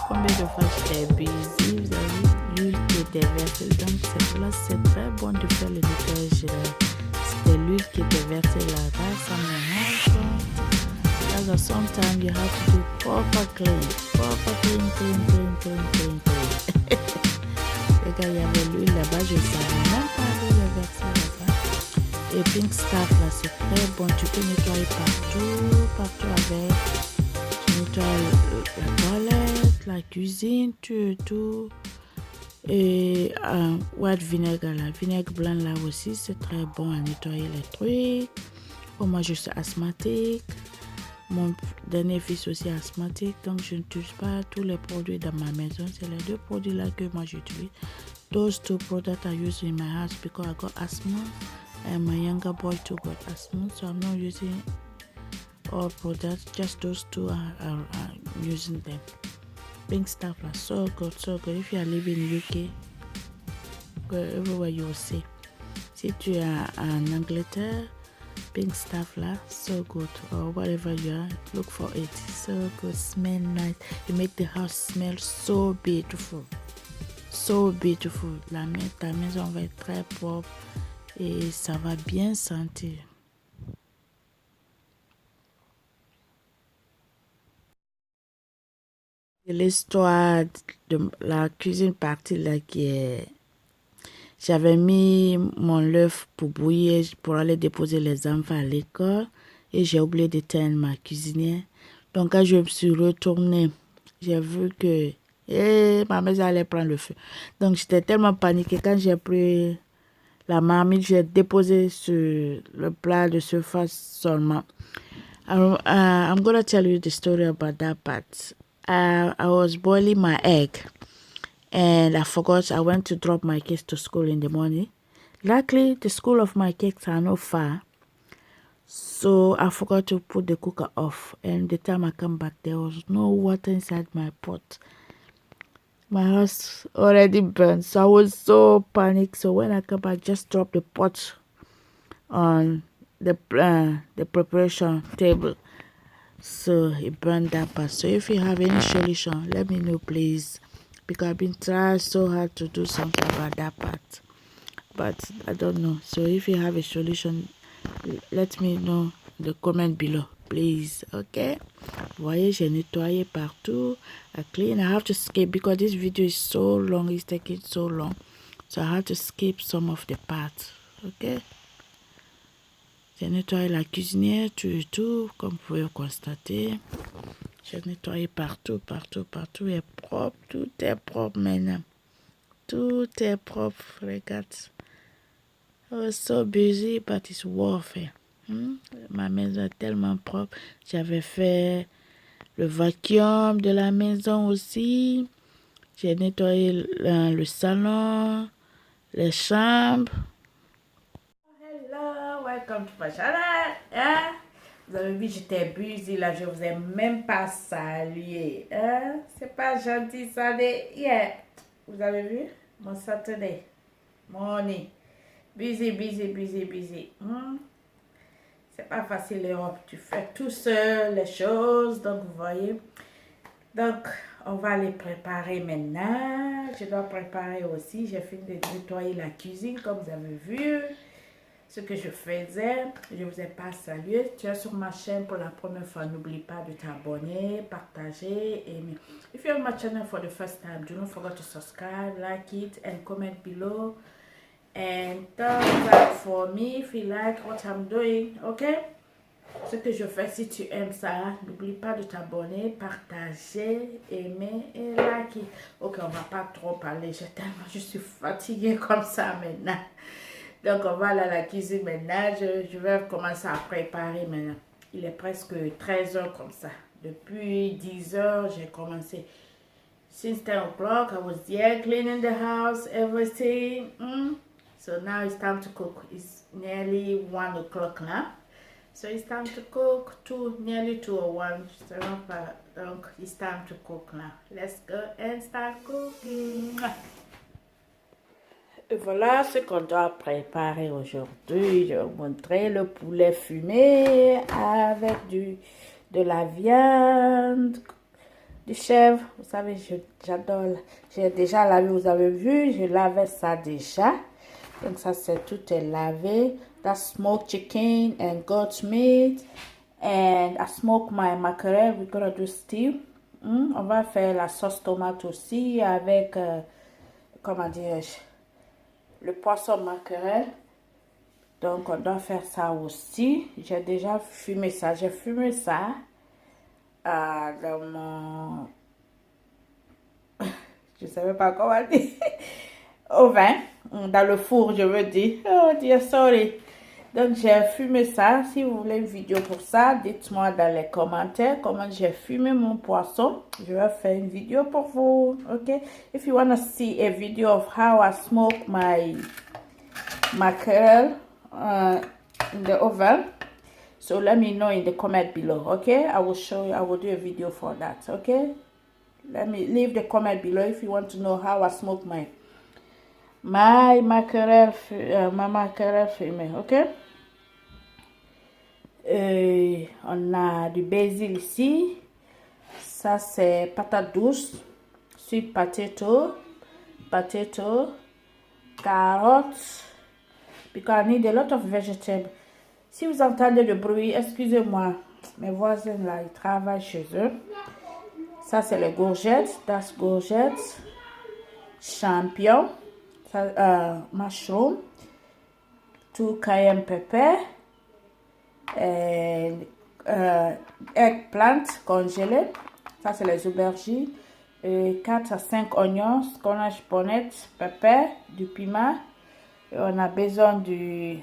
combien de fois j'étais busy. Vous avez vu l'huile qui était versée. Donc c'est pour là c'est très bon de faire le nettoyage. C'était l'huile qui était versée là-bas. Ça me rend compte. Sometimes you have to do proper clean. Proper clean. Regarde, il y avait l'huile là-bas. Je ne savais même pas l'huile est versée là-bas. Et Pink Stuff là, c'est très bon. Tu peux nettoyer partout avec. Tu nettoies la toilette, la cuisine, tout. Et white vinegar là, vinaigre blanc là aussi, c'est très bon à nettoyer les trucs. Pour moi, je suis asthmatique. Mon dernier fils aussi est asthmatique, donc je n'utilise pas tous les produits dans ma maison. C'est les deux produits là que moi j'utilise. Those two products I use in my house because I got asthma and my younger boy too got asthma, so I'm not using all products. Just those two I'm using them. Pink Stuff là, so good. If you are living in UK, go everywhere you will see. Si tu es en Angleterre, Pink Stuff là, so good. Or wherever you are, look for it. So good, smell nice. You make the house smell so beautiful. So beautiful. Ta maison va être très propre et ça va bien sentir. L'histoire de la cuisine partie là qui est... J'avais mis mon œuf pour bouillir pour aller déposer les enfants à l'école et j'ai oublié d'éteindre ma cuisinière. Donc quand je me suis retournée, j'ai vu que ma maison allait prendre le feu. Donc j'étais tellement paniquée. Quand j'ai pris la marmite, j'ai déposé sur le plat de surface seulement. I'm going to tell you the story about that part. I was boiling my egg. And I forgot I went to drop my kids to school in the morning. Luckily, the school of my kids are not far. So I forgot to put the cooker off. And the time I come back, there was no water inside my pot. My house already burned. So I was so panicked. So when I come back, just drop the pot on the preparation table. So it burned that part. So if you have any solution, let me know, please. Because I've been trying so hard to do something about that part, but I don't know. So if you have a solution, let me know in the comment below, please. Okay? Vous voyez, j'ai nettoyé partout. I clean. I have to skip because this video is so long. It's taking so long, so I have to skip some of the parts. Okay? J'ai nettoyé la cuisinière, tout, comme vous pouvez le constater. J'ai nettoyé partout est propre, tout est propre maintenant. Tout est propre, regarde. I was so busy, but it's worth it. Ma maison est tellement propre. J'avais fait le vacuum de la maison aussi. J'ai nettoyé le salon, les chambres. Hello, welcome to my channel. Hein? Vous avez vu, j'étais busy là, je vous ai même pas salué. Hein? C'est pas gentil ça. Yeah. Vous avez vu? Mon Saturday morning. Busy. C'est pas facile l'Europe. Tu fais tout seul les choses. Donc, vous voyez. Donc, on va les préparer maintenant. Je dois préparer aussi. J'ai fini de nettoyer la cuisine comme vous avez vu. Ce que je faisais, je ne vous ai pas salué. Tu es sur ma chaîne pour la première fois, n'oublie pas de t'abonner, partager, aimer. If you're on my channel for the first time, do not forget to subscribe, like it, and comment below. And thumbs up for me if you like what I'm doing, ok? Ce que je fais, si tu aimes ça, n'oublie pas de t'abonner, partager, aimer et liker. Ok, on va pas trop parler, je suis fatiguée comme ça maintenant. Donc, on va aller à la cuisine maintenant. Je vais commencer à préparer maintenant. Il est presque 13 h comme ça. Depuis 10 h, j'ai commencé. Since 10 o'clock, I was there cleaning the house, everything. So now it's time to cook. It's nearly 1 o'clock now. So it's time to cook, nearly 2 or 1. Donc, it's time to cook now. Let's go and start cooking. Et voilà ce qu'on doit préparer aujourd'hui. Je vais vous montrer le poulet fumé avec de la viande du chèvre. Vous savez, j'adore. J'ai déjà lavé, vous avez vu, je lavais ça déjà. Donc ça, c'est tout est lavé. That's smoked chicken and goat meat. And I smoke my mackerel. We're gonna do stew. On va faire la sauce tomate aussi avec, comment dirais-je, le poisson mackerel. Donc, on doit faire ça aussi. J'ai déjà fumé ça. J'ai fumé ça dans mon... Je ne savais pas comment dire. Au vin. Dans le four, je veux dire. Oh, dear, sorry. Donc, j'ai fumé ça. Si vous voulez une vidéo pour ça, dites-moi dans les commentaires comment j'ai fumé mon poisson. Je vais faire une vidéo pour vous. OK? If you want to see a video of how I smoke my mackerel in the oven, so let me know in the comment below. Okay, I will show you. I will do a video for that. Okay, let me leave the comment below if you want to know how I smoke my mackerel fumé. Okay. On a du basil ici. Ça c'est patate douce, sweet potato, carottes. Because I need a lot of vegetables. Si vous entendez le bruit, excusez-moi, mes voisins là, ils travaillent chez eux. Ça, c'est les courgettes, that's courgettes, champignons, mushroom, tout cayenne pepper, et eggplant congelé. Ça, c'est les aubergines. 4 à 5 oignons, spinach, bonnet, pepper, du piment. Et on a besoin du,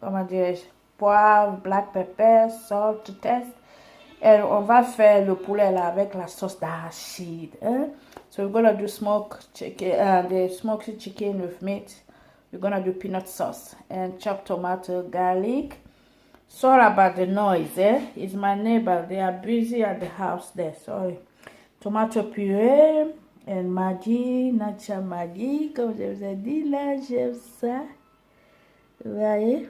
comment dirais-je, poivre, black pepper, salt to test. Et on va faire le poulet là avec la sauce d'arachide. Hein? So we're gonna do smoked chicken, the smoked chicken with meat. We're gonna do peanut sauce and chopped tomato, garlic. Sorry about the noise. It's my neighbor. They are busy at the house there. Sorry. Tomato purée et Maggi, nacha Maggi, comme je vous ai dit là, j'aime ça. Vous voyez?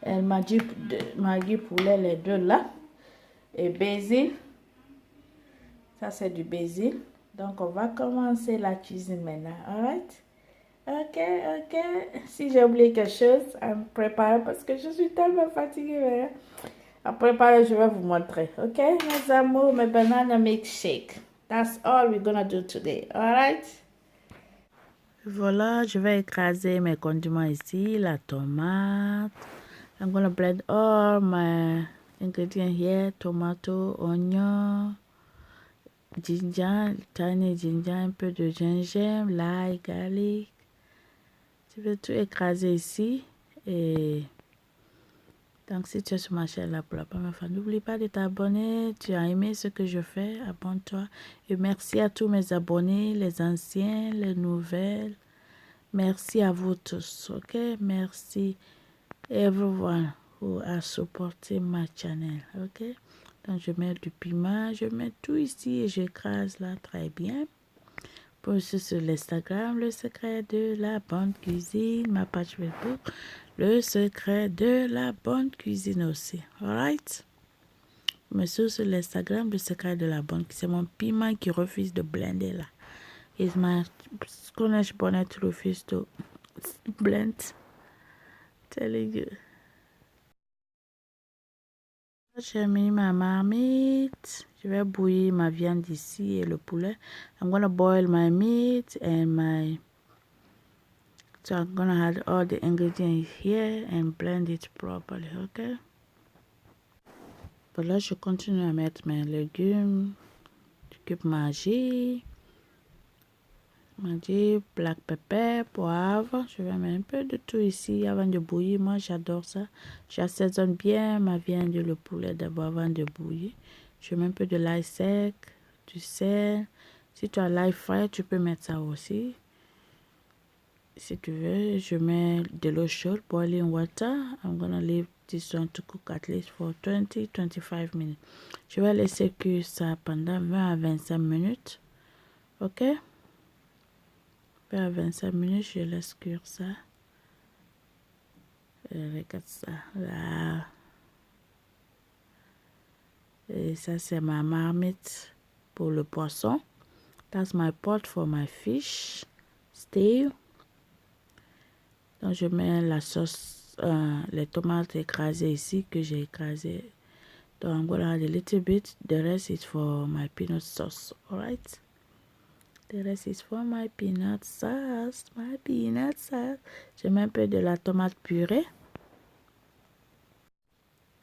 Et Maggi poulet, les deux là. Et basil. Ça, c'est du basil. Donc, on va commencer la cuisine maintenant. Alright? Ok. Si j'ai oublié quelque chose, à me préparer parce que je suis tellement fatiguée. Mais à préparer, je vais vous montrer. Ok, mes amours, mes banana milkshake. That's all we're gonna do today. Alright? Voilà, je vais écraser mes condiments ici, la tomate. I'm gonna blend all my ingredients here: tomato, onion, ginger, tiny ginger, un peu de gingembre, l'ail, garlic. Je vais tout écraser ici. Et donc, si tu es sur ma chaîne là pour la première fois, n'oublie pas de t'abonner. Tu as aimé ce que je fais, abonne-toi. Et merci à tous mes abonnés, les anciens, les nouvelles. Merci à vous tous, ok? Merci everyone who has supported my channel, ok? Donc, je mets du piment, je mets tout ici et j'écrase là très bien. Poste sur l'Instagram, le secret de la bonne cuisine, ma page Facebook, le secret de la bonne cuisine aussi. Alright? Me suis sur l'Instagram, le secret de la bonne cuisine. C'est mon piment qui refuse de blender là. It's my Spanish bonnet refuse to blend. Telling you. J'ai mis ma marmite. Je vais bouillir ma viande ici et le poulet. I'm gonna boil my meat and my... So I'm gonna add all the ingredients here and blend it properly, okay? Voilà, je continue à mettre mes légumes. Cube Maggi, black pepper, poivre. Je vais mettre un peu de tout ici avant de bouillir. Moi, j'adore ça. J'assaisonne bien ma viande et le poulet d'abord avant de bouillir. Je mets un peu de l'ail sec, du sel. Si tu as l'ail frais, tu peux mettre ça aussi. Si tu veux, je mets de l'eau chaude, boiling water. I'm gonna leave this one to cook at least for 20-25 minutes. Je vais laisser cuire ça pendant 20 à 25 minutes. Ok? 20 à 25 minutes, je laisse cuire ça. Regarde ça. Là. Et ça, c'est ma marmite pour le poisson. That's my pot for my fish stew. Donc, je mets la sauce, les tomates écrasées ici que j'ai écrasées. Donc, I'm gonna add a little bit. The rest is for my peanut sauce. Alright? The rest is for my peanut sauce. My peanut sauce. Je mets un peu de la tomate purée.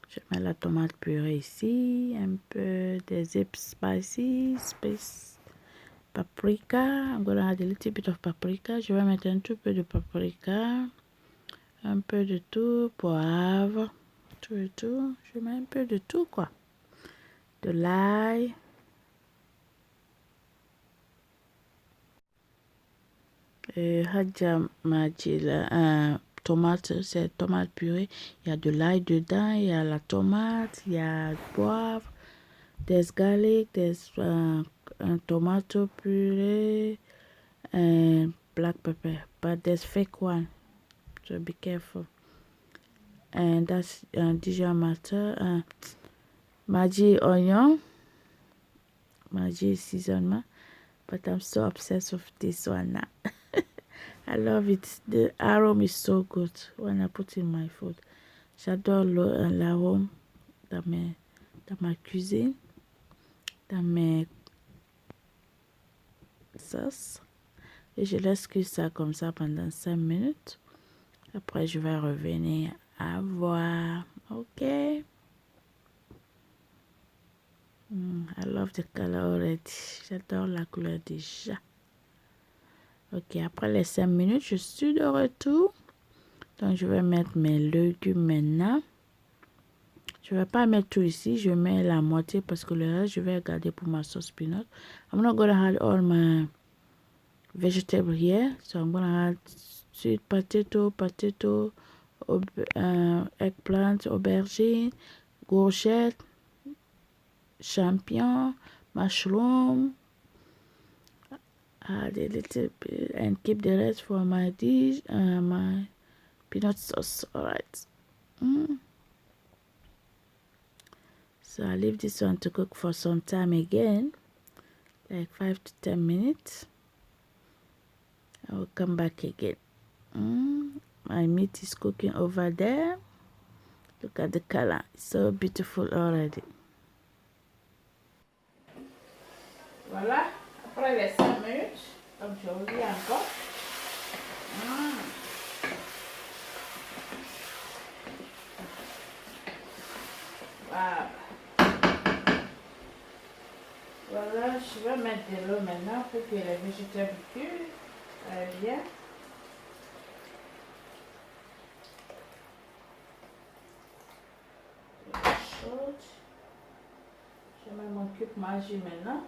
Je mets la tomate purée ici. Un peu des spices. Paprika. I'm gonna add a little bit of paprika. Je vais mettre un tout peu de paprika. Un peu de tout. Poivre. Tout et tout. Je mets un peu de tout, quoi. De l'ail. Hadja Maji, tomate, c'est tomate purée. Il y a de l'ail dedans, il y a la tomate, il y a du poivre, des garlic, des tomato puree, and black pepper. But there's fake one, so be careful. And that's Dijon matter. Maji onion, Maji seasoning. But I'm so obsessed with this one now. I love it. The aroma is so good when I put in my food. J'adore l'arôme dans ma cuisine, dans mes sauces. Et je laisse cuire ça comme ça pendant 5 minutes. Après, je vais revenir à voir. Ok. I love the color already. J'adore la couleur déjà. Ok, après les 5 minutes, je suis de retour. Donc, je vais mettre mes légumes maintenant. Je ne vais pas mettre tout ici. Je mets la moitié parce que le reste, je vais garder pour ma sauce peanut. I'm not going to add all my vegetables here. So, I'm going to add sweet potato, eggplant, aubergine, courgette, champignon, mushroom. Add a little bit and keep the rest for my dish, my peanut sauce. Alright. So I leave this one to cook for some time again, like 5 to 10 minutes. I will come back again. My meat is cooking over there. Look at the color, it's so beautiful already. Voilà, après les 5 minutes, comme je vous dis encore. Voilà. Voilà, je vais mettre de l'eau maintenant pour que les végétales cuisent bien. Chaude. Je mets mon cube Maggi maintenant.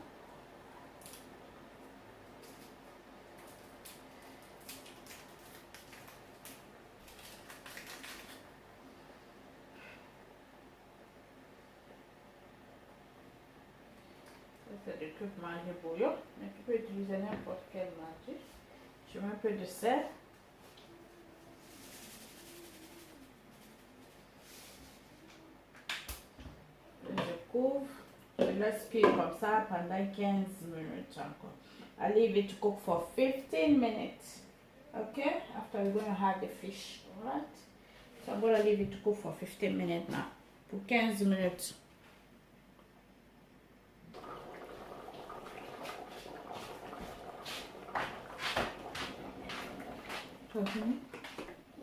C'est du cube Maggi bouillon, mais tu peux utiliser n'importe quel Maggi. Je mets un peu de sel. Je couvre. Je laisse cuire comme ça pendant 15 minutes encore. I leave it to cook for 15 minutes. Okay? After we're going to have the fish. Alright? So I'm going to leave it to cook for 15 minutes now. Pour 15 minutes.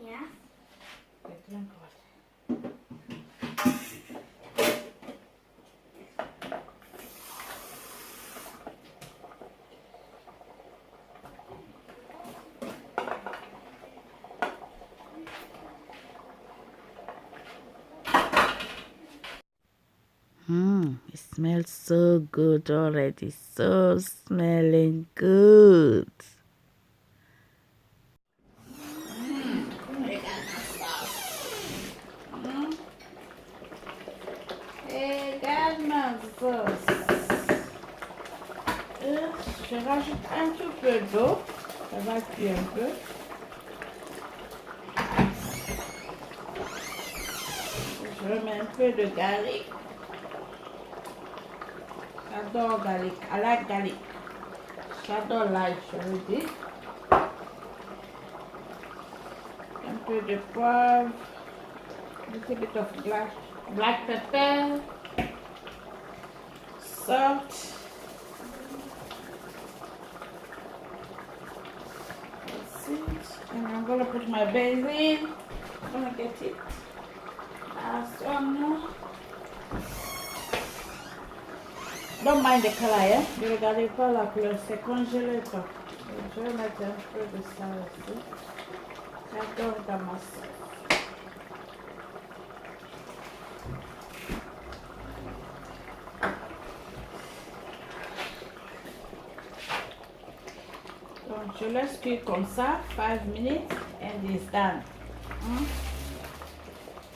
Yeah. It smells so good already. So smelling good. Regarde ma sauce. Je rajoute un tout peu d'eau. Ça va cuire un peu. Je mets un peu de garlic. J'adore garlic. I like garlic. J'adore l'ail, je veux dire. Un peu de poivre. A little bit of black pepper. Salt. That's it. And I'm gonna put my basil in. I'm gonna get it. Some. Don't mind the color, hein? Ne regardez pas la couleur, c'est congelé quoi. Je vais mettre un peu de ça aussi. J'adore ta masse. Donc je laisse cuire comme ça, 5 minutes and it's done.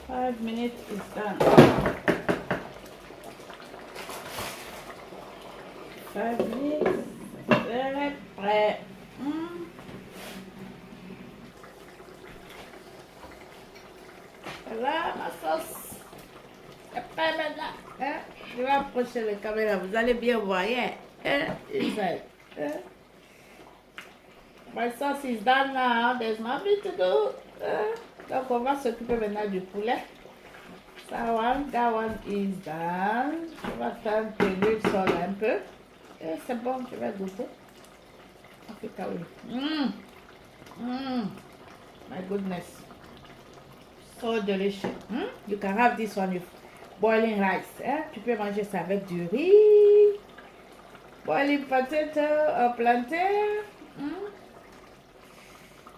5 minutes is done. 5 minutes, c'est prêt. Voilà ma sauce. C'est prêt maintenant. Hein? Je vais approcher la caméra, vous allez bien voir. Yeah. My sauce is done now. There's nothing to do. Donc on va s'occuper maintenant du poulet. That one is done. Je vais faire que l'huile sort un peu. C'est bon, je vais goûter. My goodness. So delicious. You can have this one with boiling rice. Tu peux manger ça avec du riz. Boiling potato or plantain.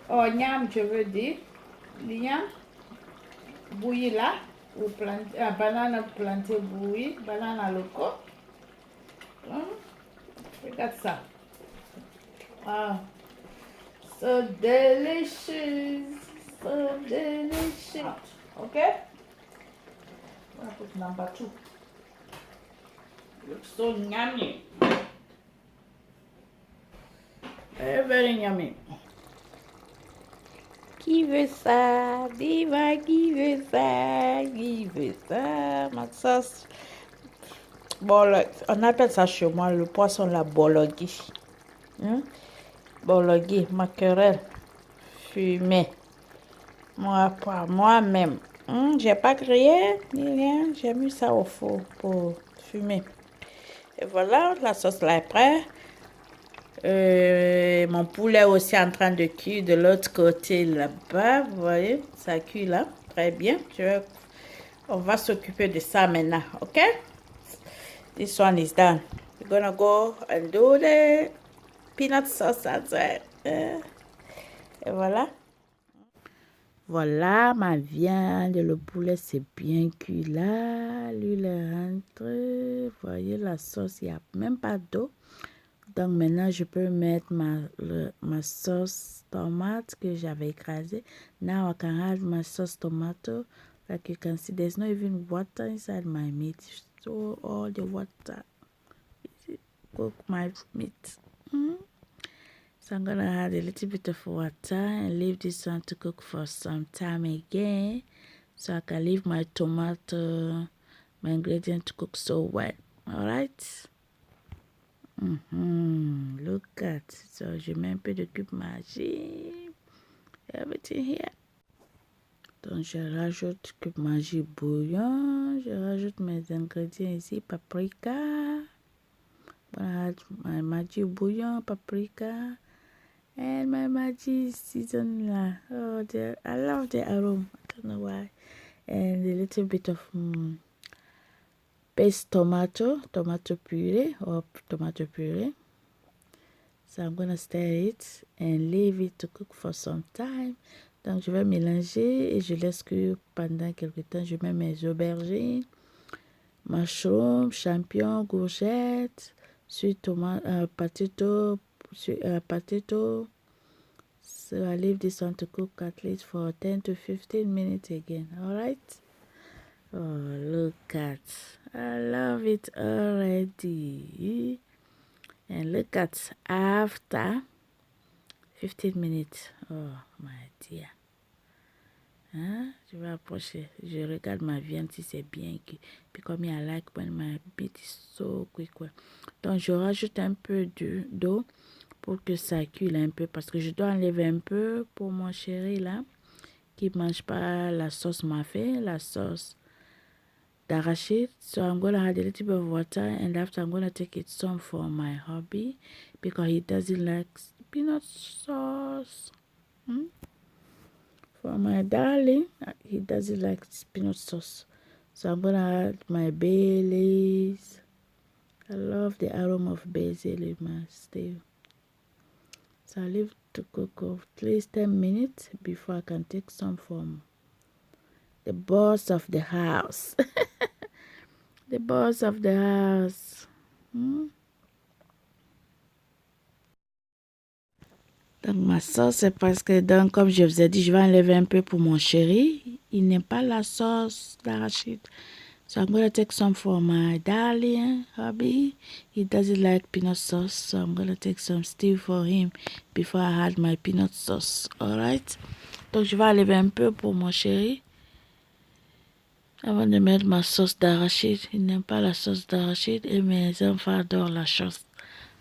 Or nyam, je veux dire. Nyam. Bouilli là. Ou banane plantain bouilli. Banane à loco. Regarde ça. Wow. So delicious. So delicious. Okay? I'm gonna put number 2. Looks so yummy. Very, very yummy. Qui veut ça? Diva, qui veut ça? Qui veut ça? Ma sauce. On appelle ça chez moi le poisson la bologui. Bologui, maquerelle fumée. Moi-même. J'ai pas grillé ni rien. J'ai mis ça au four pour fumer. Et voilà, la sauce là est prête. Mon poulet aussi en train de cuire de l'autre côté là-bas. Vous voyez, ça cuit là. Très bien. On va s'occuper de ça maintenant. Ok? This one is done. We're gonna go and do the peanut sauce as well. Et voilà. Voilà ma viande. Le poulet c'est bien cuit là. L'huile rentre. Vous voyez la sauce, il n'y a même pas d'eau. Donc maintenant je peux mettre ma sauce tomate que j'avais écrasée. Now I can add my sauce tomato. Like you can see, there's not even water inside my meat. So all the water cook my meat. So I'm gonna add a little bit of water and leave this one to cook for some time again. So I can leave my tomato, my ingredient to cook so well. Alright? Look at. So je mets un peu de cube Maggi. Everything here. Donc je rajoute cube Maggi bouillon. Je rajoute mes ingrédients ici. Paprika. My Maggi bouillon, paprika. And my Maggi season là. Oh, I love the aroma. I don't know why. And a little bit of paste tomato puree or tomato puree. So I'm gonna stir it and leave it to cook for some time. Donc je vais mélanger et je laisse cuire pendant quelque temps. Je mets mes aubergines, mushrooms, champignons, courgettes, sweet tomato, potato. So I leave this one to cook at least for 10 to 15 minutes again. All right. Oh, look at. I love it already. And look at after 15 minutes. Oh, my dear. Hein? Je vais approcher. Je regarde ma viande si c'est bien cuit. Puis comme I like when my meat is so quick. Donc je rajoute un peu d'eau pour que ça cuise un peu. Parce que je dois enlever un peu pour mon chéri là. Qui ne mange pas la sauce mafé, la sauce d'arachide. So I'm going to add a little bit of water. And after I'm going to take it some for my hubby. Because he doesn't like peanut sauce. For my darling, he doesn't like peanut sauce. So I'm going to add my Baileys. I love the aroma of basil in my stew. So I leave to cook at least 10 minutes before I can take some from the boss of the house. The boss of the house. Donc ma sauce c'est parce que donc comme je vous ai dit, je vais enlever un peu pour mon chéri. Il n'aime pas la sauce d'arachide. So I'm gonna take some for my darling hubby. He doesn't like peanut sauce, so I'm gonna take some stew for him before I add my peanut sauce. Alright? Donc je vais enlever un peu pour mon chéri avant de mettre ma sauce d'arachide. Il n'aime pas la sauce d'arachide et mes enfants adorent la sauce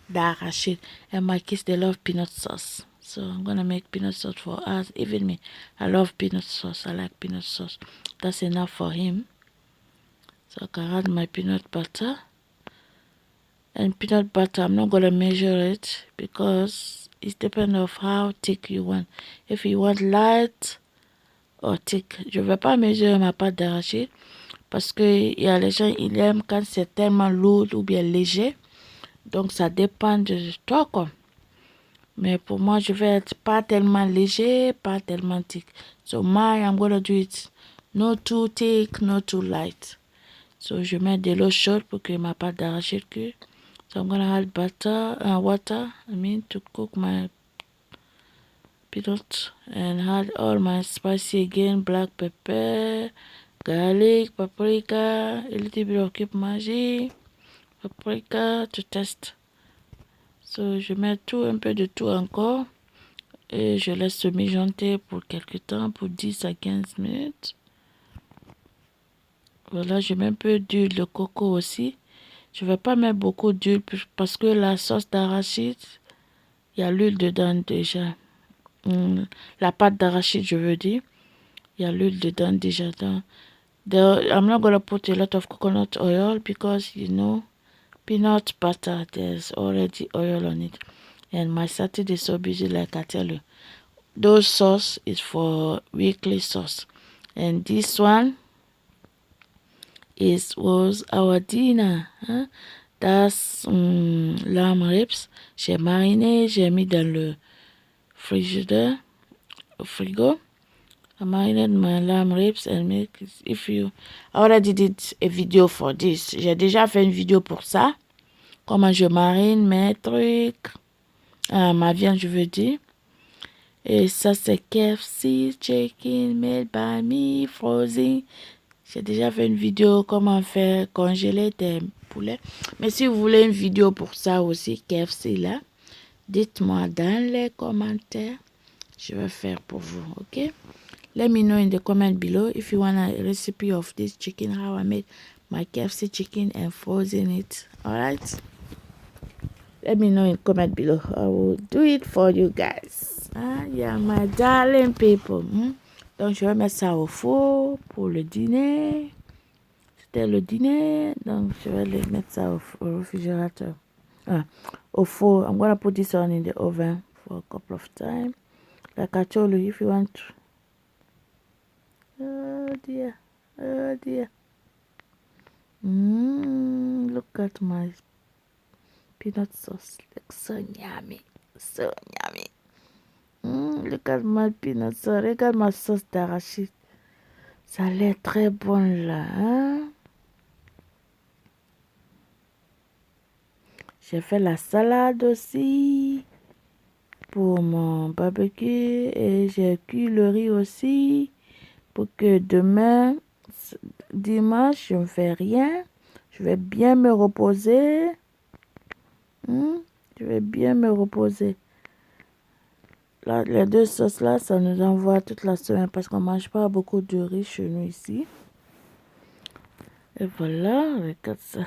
d'arachide. And my kids, they love peanut sauce. So I'm gonna make peanut sauce for us. Even me, I love peanut sauce. I like peanut sauce. That's enough for him. So I can add my peanut butter. And peanut butter, I'm not gonna measure it because it depends on how thick you want. If you want light or thick, je vais pas mesurer ma pâte d'arachide parce que il y a les gens ils aiment quand c'est tellement lourd ou bien léger. Donc ça dépend de toi quoi. Mais pour moi, je vais être pas tellement léger, pas tellement thick. So I'm gonna do it not too thick, not too light. So je mets de l'eau chaude pour que ma pâte d'arachide cuise. So I'm gonna add butter and water, to cook my peanut and add all my spicy again, black pepper, garlic, paprika, a little bit of cube magic, paprika to taste. So je mets tout, un peu de tout encore. Et je laisse mijoter pour quelques temps, pour 10 à 15 minutes. Voilà, je mets un peu d'huile de coco aussi. Je ne vais pas mettre beaucoup d'huile parce que la sauce d'arachide, il y a l'huile dedans déjà. La pâte d'arachide, je veux dire. Il y a l'huile dedans déjà. I'm not going to put a lot of coconut oil because, peanut butter, there's already oil on it. And my Saturday is so busy, like I tell you. Those sauce is for weekly sauce. And this one was our dinner. Hein? That's lamb ribs. J'ai mariné, j'ai mis dans le frigidaire, au frigo. I marinated my lamb ribs and I already did a video for this. J'ai déjà fait une vidéo pour ça. Comment je marine mes trucs. Ma viande, je veux dire. Et ça, c'est KFC, chicken, made by me, frozen. J'ai déjà fait une vidéo comment faire congeler des poulets. Mais si vous voulez une vidéo pour ça aussi, KFC là, dites-moi dans les commentaires. Je vais faire pour vous, ok? Let me know in the comment below if you want a recipe of this chicken, how I made my KFC chicken and frozen it. Alright? Let me know in the comment below. I will do it for you guys. Yeah, my darling people. Donc, je vais mettre ça au four pour le dîner. C'était le dîner. Donc, je vais mettre ça au réfrigérateur. Au four. I'm going to put this on in the oven for a couple of times. Like I told you, if you want to. Oh, dear. Oh, dear. Look at my peanut sauce. Looks so yummy. So yummy. Look at my peanut sauce. Regarde ma sauce d'arachide. Ça a l'air très bon là. Hein? J'ai fait la salade aussi pour mon barbecue et j'ai cuit le riz aussi pour que demain, dimanche, je ne fais rien. Je vais bien me reposer. Je vais bien me reposer. là, les deux sauces là, ça nous envoie toute la semaine parce qu'on mange pas beaucoup de riz chez nous ici. Et voilà, regarde ça.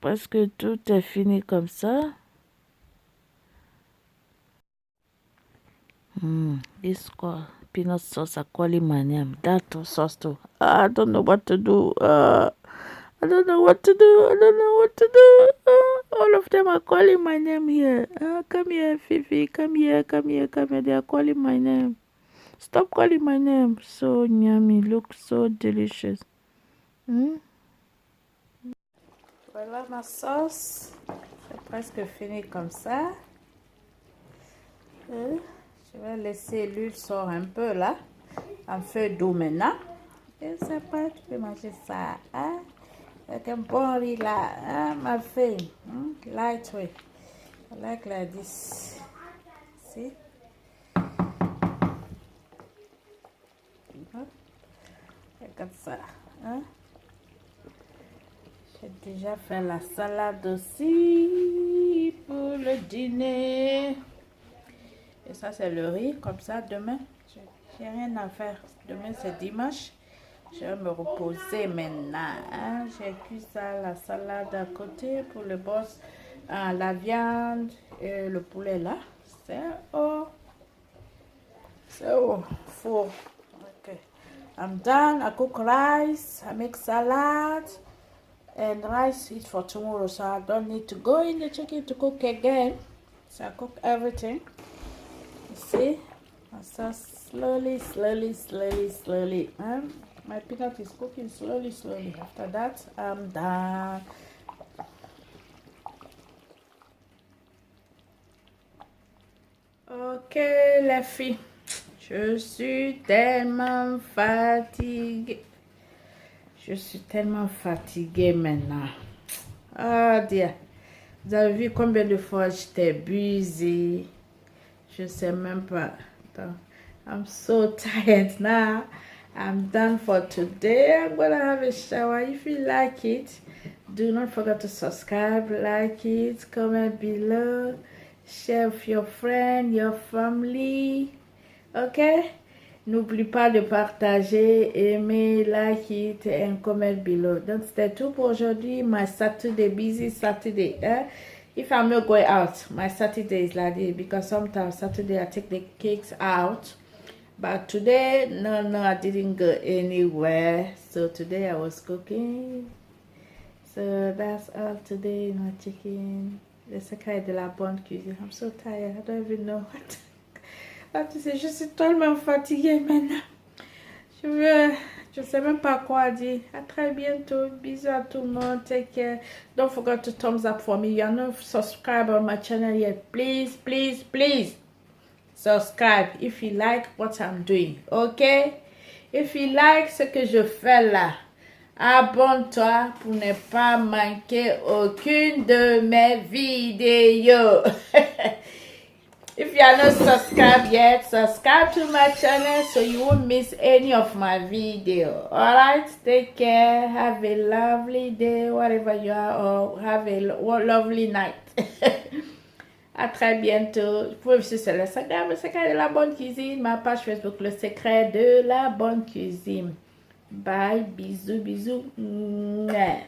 Presque tout est fini comme ça. This called peanut sauce. I call it my name. That sauce too. I don't know what to do. I don't know what to do. I don't know what to do. All of them are calling my name here. Come here, Fifi. Come here, come here, come here. They are calling my name. Stop calling my name. So yummy. Looks so delicious. Voilà ma sauce. C'est presque fini comme ça. Je vais laisser l'huile sortir un peu là. En feu doux maintenant. Et c'est prêt. Tu peux manger ça. Hein? Avec un bon riz là. Hein, ma fille. Lightweight. I like this. See? Regarde ça. Hein? J'ai déjà fait la salade aussi pour le dîner. Et ça, c'est le riz. Comme ça, demain, j'ai rien à faire. Demain, c'est dimanche. Je vais me reposer maintenant. Hein? J'ai cuit ça, la salade à côté pour le boss. La viande et le poulet là. C'est au four. Okay. I'm done. I cook rice. I make salad. And rice is for tomorrow, so I don't need to go in the chicken to cook again. So I cook everything. You see? So slowly. My peanut is cooking slowly. After that, I'm done. Ok, les filles. Je suis tellement fatiguée. Je suis tellement fatiguée maintenant. Ah, Dieu. Vous avez vu combien de fois j'étais busy? Je sais même pas. Attends. I'm so tired now. I'm done for today. I'm gonna have a shower. If you like it, do not forget to subscribe, like it, comment below, share with your friend, your family. Okay? N'oublie pas de partager, aimer, like it, and comment below. Donc, c'était tout pour aujourd'hui. My Saturday, busy Saturday. If I'm not going out, my Saturday is like this because sometimes Saturday I take the cakes out. But today, no, I didn't go anywhere. So today I was cooking. So that's all today, my chicken. Le secret de la bonne cuisine. I'm so tired. I don't even know what. Je suis tellement fatiguée maintenant. Je sais même pas quoi dire. À très bientôt. Bisous à tout le monde. Take care. Don't forget to thumbs up for me. You are not subscribed on my channel yet. Please subscribe if you like what I'm doing. Okay? If you like ce que je fais là, abonne-toi pour ne pas manquer aucune de mes vidéos. If you are not subscribed yet, subscribe to my channel so you won't miss any of my video. Alright, take care. Have a lovely day wherever you are, or have a lovely night. À très bientôt. Vous pouvez aussi sur le Instagram, le secret de la bonne cuisine, ma page Facebook, le secret de la bonne cuisine. Bye, bisous. Mouah.